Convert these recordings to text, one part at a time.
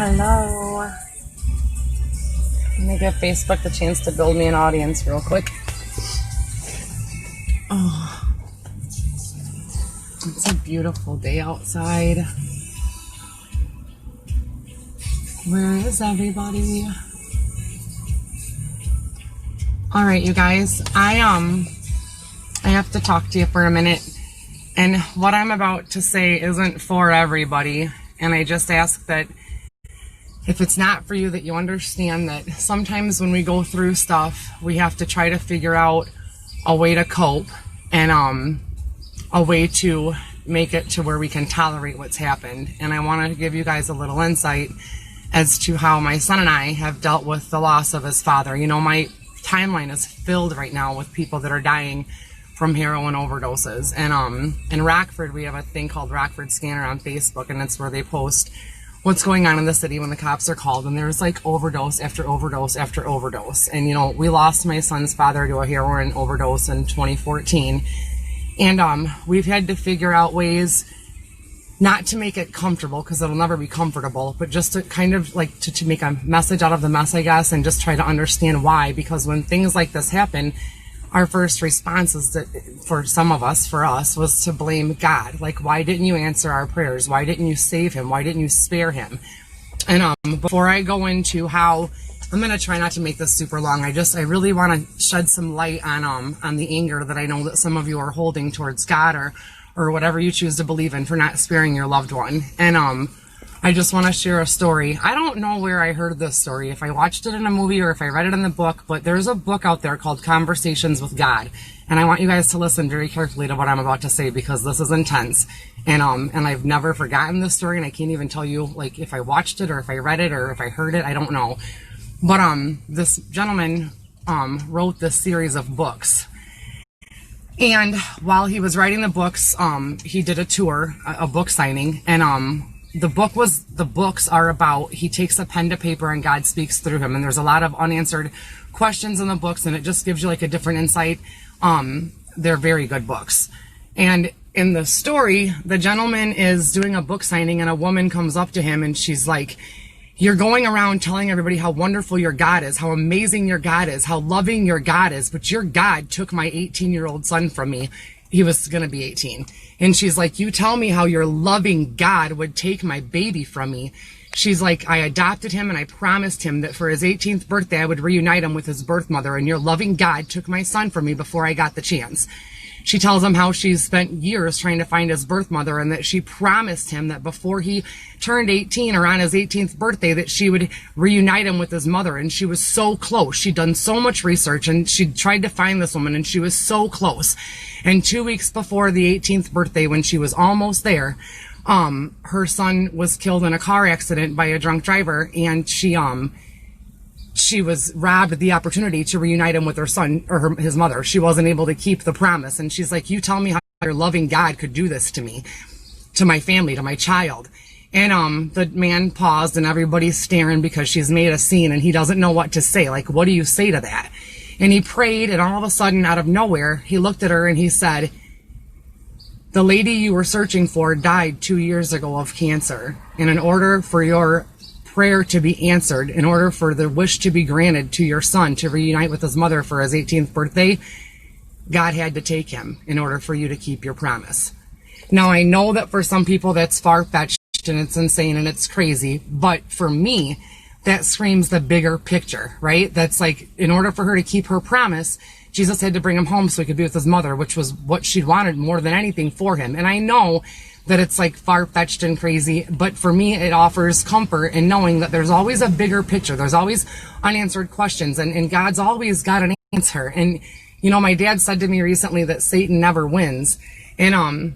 Hello. Let me give Facebook the chance to build me an audience real quick. Oh, it's a beautiful day outside. Where is everybody? All right, you guys, I have to talk to you for a minute. And what I'm about to say isn't for everybody. And I just ask that if it's not for you, that you understand that sometimes when we go through stuff, we have to try to figure out a way to cope and a way to make it to where we can tolerate what's happened. And I want to give you guys a little insight as to how my son and I have dealt with the loss of his father. You know, my timeline is filled right now with people that are dying from heroin overdoses. And in Rockford, we have a thing called Rockford Scanner on Facebook, and it's where they post what's going on in the city when the cops are called, and there's like overdose after overdose after overdose. And you know, we lost my son's father to a heroin overdose in 2014, and we've had to figure out ways not to make it comfortable, because it'll never be comfortable, but just to kind of like to make a message out of the mess, I guess, and just try to understand why. Because when things like this happen, our first response is that, for some of us, for us, was to blame God. Like, why didn't you answer our prayers? Why didn't you save him? Why didn't you spare him? And before I go into how, I'm going to try not to make this super long. I really want to shed some light on the anger that I know that some of you are holding towards God or whatever you choose to believe in for not sparing your loved one. And I just want to share a story. I don't know where I heard this story, if I watched it in a movie or if I read it in the book, but there's a book out there called Conversations with God. And I want you guys to listen very carefully to what I'm about to say, because this is intense. And I've never forgotten this story, and I can't even tell you like if I watched it or if I read it or if I heard it. I don't know. But this gentleman wrote this series of books. And while he was writing the books, he did a tour, a book signing, and the books are about, he takes a pen to paper and God speaks through him. And there's a lot of unanswered questions in the books, and it just gives you like a different insight. They're very good books. And in the story, the gentleman is doing a book signing, and a woman comes up to him and she's like, "You're going around telling everybody how wonderful your God is, how amazing your God is, how loving your God is, but your God took my 18-year-old son from me." He was going to be 18. And she's like, "You tell me how your loving God would take my baby from me." She's like, "I adopted him and I promised him that for his 18th birthday, I would reunite him with his birth mother. And your loving God took my son from me before I got the chance." She tells him how she's spent years trying to find his birth mother, and that she promised him that before he turned 18 or on his 18th birthday, that she would reunite him with his mother. And she was so close. She'd done so much research, and she tried to find this woman, and she was so close. And 2 weeks before the 18th birthday, when she was almost there, her son was killed in a car accident by a drunk driver, and she was robbed of the opportunity to reunite him with her son or his mother. She wasn't able to keep the promise. And she's like, "You tell me how your loving God could do this to me, to my family, to my child." And the man paused, and everybody's staring because she's made a scene, and he doesn't know what to say. Like, what do you say to that? And he prayed, and all of a sudden, out of nowhere, he looked at her and he said, "The lady you were searching for died 2 years ago of cancer. And in order for your prayer to be answered, in order for the wish to be granted to your son to reunite with his mother for his 18th birthday, God had to take him in order for you to keep your promise." Now, I know that for some people that's far-fetched and it's insane and it's crazy, but for me, that screams the bigger picture, right? That's like, in order for her to keep her promise, Jesus had to bring him home so he could be with his mother, which was what she wanted more than anything for him. And I know that it's like far-fetched and crazy, but for me, it offers comfort in knowing that there's always a bigger picture. There's always unanswered questions, and God's always got an answer. And, you know, my dad said to me recently that Satan never wins. And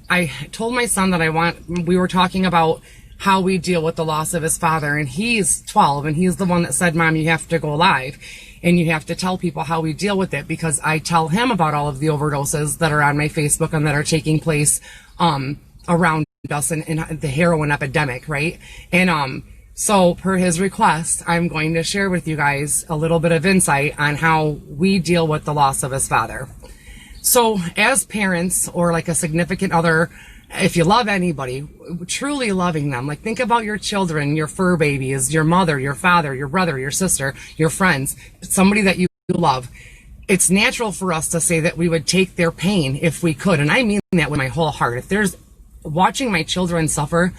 I told my son that we were talking about how we deal with the loss of his father, and he's 12, and he's the one that said, "Mom, you have to go live and you have to tell people how we deal with it," because I tell him about all of the overdoses that are on my Facebook and that are taking place around us and the heroin epidemic, right? And so per his request, I'm going to share with you guys a little bit of insight on how we deal with the loss of his father. So as parents, or like a significant other if you love anybody, truly loving them, like think about your children, your fur babies, your mother, your father, your brother, your sister, your friends, somebody that you love. It's natural for us to say that we would take their pain if we could. And I mean that with my whole heart. If there's watching my children suffer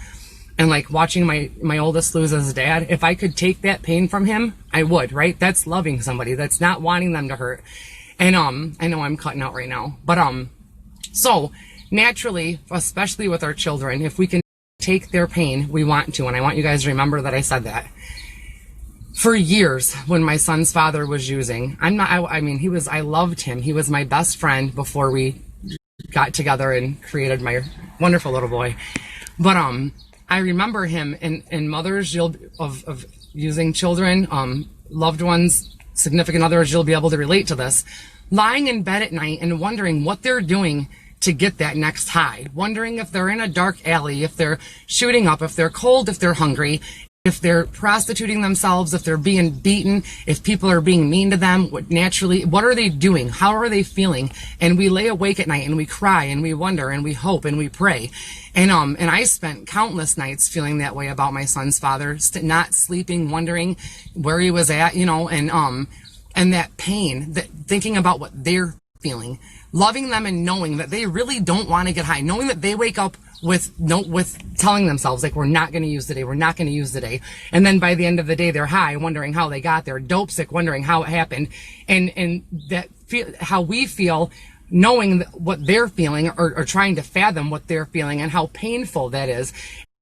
and like watching my oldest lose his dad, if I could take that pain from him, I would, right? That's loving somebody. That's not wanting them to hurt. And I know I'm cutting out right now, but so naturally, especially with our children, if we can take their pain, we want to. And I want you guys to remember that I said that. For years, when my son's father was using, I loved him. He was my best friend before we got together and created my wonderful little boy. But I remember him and mothers of using children, loved ones, significant others, you'll be able to relate to this, lying in bed at night and wondering what they're doing to get that next high, wondering if they're in a dark alley, if they're shooting up, if they're cold, if they're hungry, if they're prostituting themselves, if they're being beaten, if people are being mean to them. What are they doing? How are they feeling? And we lay awake at night and we cry and we wonder and we hope and we pray. And I spent countless nights feeling that way about my son's father, not sleeping, wondering where he was at, and that pain, that thinking about what they're feeling, loving them and knowing that they really don't want to get high, knowing that they wake up with telling themselves like, we're not going to use today. And then by the end of the day, they're high, wondering how they got there, dope sick, wondering how it happened. And how we feel knowing what they're feeling or trying to fathom what they're feeling and how painful that is.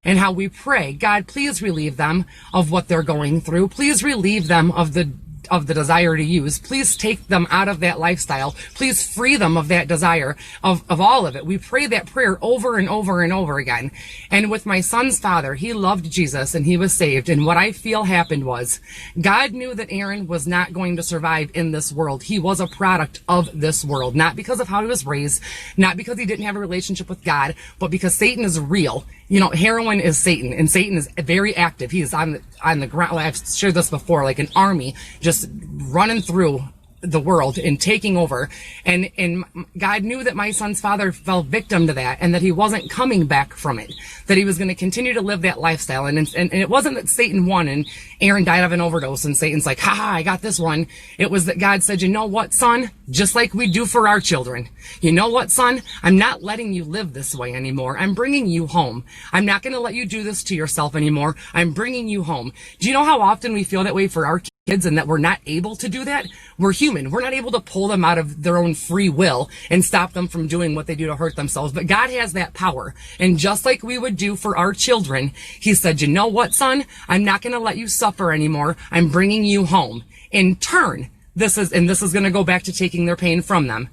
And how we pray, God, please relieve them of what they're going through. Please relieve them of the desire to use. Please take them out of that lifestyle. Please free them of that desire, of all of it. We pray that prayer over and over and over again. And with my son's father, he loved Jesus and he was saved. And what I feel happened was God knew that Aaron was not going to survive in this world. He was a product of this world, not because of how he was raised, not because he didn't have a relationship with God, but because Satan is real. Heroin is Satan, and Satan is very active. He's on the ground. I've shared this before, like an army just running through the world and taking over. And God knew that my son's father fell victim to that and that he wasn't coming back from it, that he was going to continue to live that lifestyle. And it wasn't that Satan won and Aaron died of an overdose and Satan's like, ha, I got this one. It was that God said, you know what, son? Just like we do for our children. You know what, son? I'm not letting you live this way anymore. I'm bringing you home. I'm not going to let you do this to yourself anymore. I'm bringing you home. Do you know how often we feel that way for our kids and that we're not able to do that? We're human. We're not able to pull them out of their own free will and stop them from doing what they do to hurt themselves. But God has that power. And just like we would do for our children, he said, you know what, son? I'm not going to let you suffer anymore. I'm bringing you home. In turn, this is going to go back to taking their pain from them.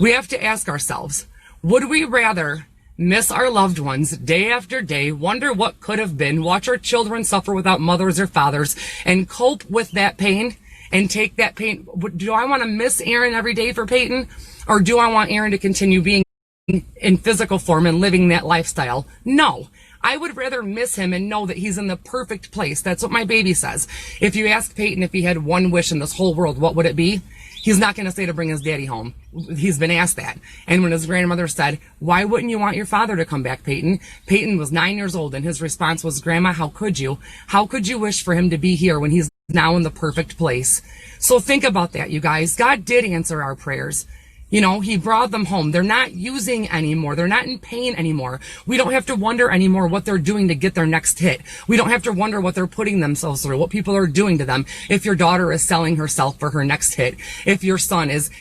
We have to ask ourselves, would we rather miss our loved ones day after day, wonder what could have been, watch our children suffer without mothers or fathers, and cope with that pain and take that pain? Do I want to miss Aaron every day for Peyton? Or do I want Aaron to continue being in physical form and living that lifestyle? No. I would rather miss him and know that he's in the perfect place. That's what my baby says. If you ask Peyton if he had one wish in this whole world, what would it be? He's not going to say to bring his daddy home. He's been asked that. And when his grandmother said, why wouldn't you want your father to come back, Peyton? Peyton was 9 years old and his response was, Grandma, how could you? How could you wish for him to be here when he's now in the perfect place? So think about that, you guys. God did answer our prayers. He brought them home. They're not using anymore. They're not in pain anymore. We don't have to wonder anymore what they're doing to get their next hit. We don't have to wonder what they're putting themselves through, what people are doing to them. If your daughter is selling herself for her next hit, if your son is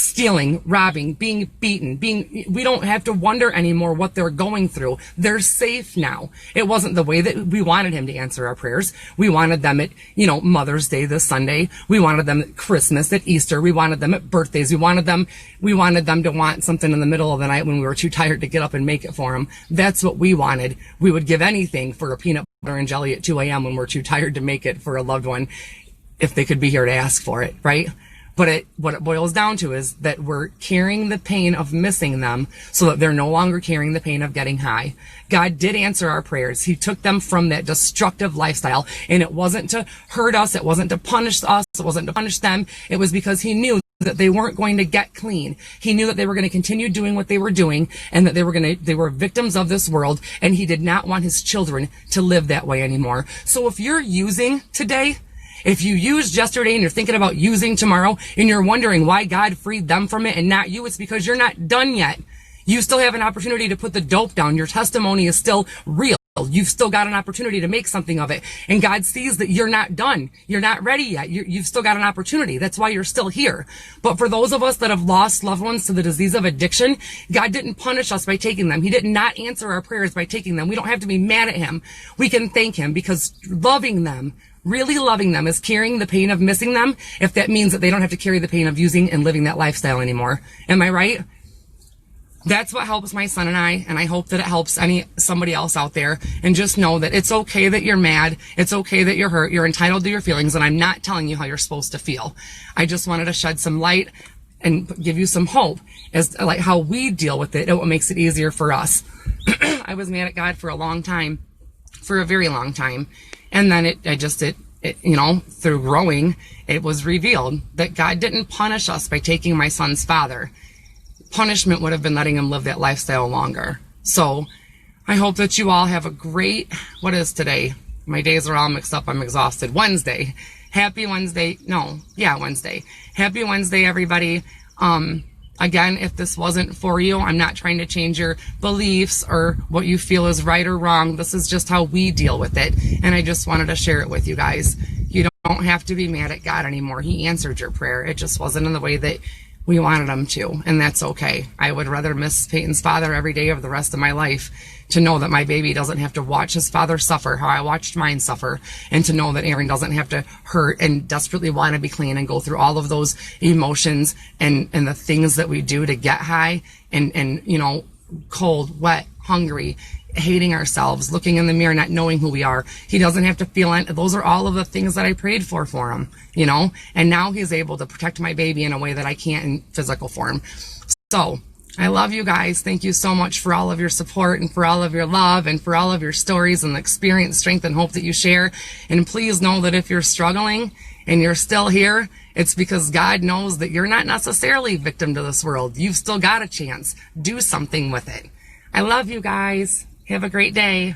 stealing, robbing, being beaten, we don't have to wonder anymore what they're going through. They're safe now. It wasn't the way that we wanted him to answer our prayers. We wanted them at, Mother's Day this Sunday. We wanted them at Christmas, at Easter. We wanted them at birthdays. We wanted them to want something in the middle of the night when we were too tired to get up and make it for them. That's what we wanted. We would give anything for a peanut butter and jelly at 2 a.m. when we're too tired to make it for a loved one, if they could be here to ask for it, right? But what it boils down to is that we're carrying the pain of missing them so that they're no longer carrying the pain of getting high. God did answer our prayers. He took them from that destructive lifestyle, and it wasn't to hurt us. It wasn't to punish us. It wasn't to punish them. It was because he knew that they weren't going to get clean. He knew that they were going to continue doing what they were doing, and that they were victims of this world, and he did not want his children to live that way anymore. So if you're using today, if you used yesterday and you're thinking about using tomorrow, and you're wondering why God freed them from it and not you, it's because you're not done yet. You still have an opportunity to put the dope down. Your testimony is still real. You've still got an opportunity to make something of it. And God sees that you're not done. You're not ready yet. You've still got an opportunity. That's why you're still here. But for those of us that have lost loved ones to the disease of addiction, God didn't punish us by taking them. He did not answer our prayers by taking them. We don't have to be mad at him. We can thank him, because loving them, really loving them, is carrying the pain of missing them, if that means that they don't have to carry the pain of using and living that lifestyle anymore. Am I right? That's what helps my son and I hope that it helps somebody else out there. And just know that it's okay that you're mad. It's okay that you're hurt. You're entitled to your feelings, and I'm not telling you how you're supposed to feel. I just wanted to shed some light and give you some hope as to, like, how we deal with it and what makes it easier for us. I was mad at God for a long time, for a very long time. And then through growing, it was revealed that God didn't punish us by taking my son's father. Punishment would have been letting him live that lifestyle longer. So I hope that you all have a great, what is today? My days are all mixed up. I'm exhausted. Wednesday. Happy Wednesday. Wednesday. Happy Wednesday, everybody. Again, if this wasn't for you, I'm not trying to change your beliefs or what you feel is right or wrong. This is just how we deal with it. And I just wanted to share it with you guys. You don't have to be mad at God anymore. He answered your prayer. It just wasn't in the way that we wanted him to, and that's okay. I would rather miss Peyton's father every day of the rest of my life, to know that my baby doesn't have to watch his father suffer how I watched mine suffer, and to know that Aaron doesn't have to hurt and desperately want to be clean and go through all of those emotions and the things that we do to get high, and cold, wet, hungry, hating ourselves, looking in the mirror, not knowing who we are. He doesn't have to feel it. Those are all of the things that I prayed for him, and now he's able to protect my baby in a way that I can't in physical form. So I love you guys. Thank you so much for all of your support and for all of your love and for all of your stories and the experience, strength, and hope that you share. And please know that if you're struggling and you're still here, it's because God knows that you're not necessarily a victim to this world. You've still got a chance. Do something with it. I love you guys. Have a great day.